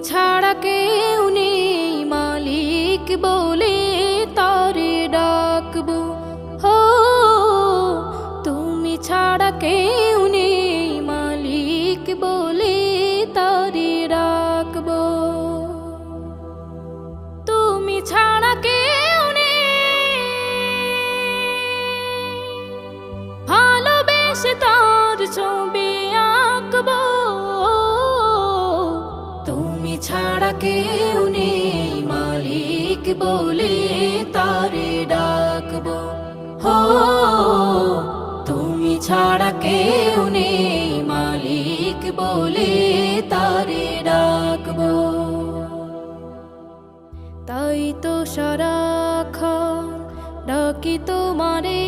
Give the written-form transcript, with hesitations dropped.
ছাড়া কেউ নেই মালিক বলে তারে ডাকবো। হো তুমি ছাড়া কেউ নেই মালিক বলে তারে ডাকবো। তুমি ছাড়া কেউ নেই ভালোবেসে তার ছবি আঁকবো। তুমি ছাড়া কেউ নেই মালিক বলে তারে ডাকবো। হো তুমি ছাড়া কেউ নেই মালিক বলে তারে ডাকবো। তাই তো সারাক্ষণ ডাকি তোমারে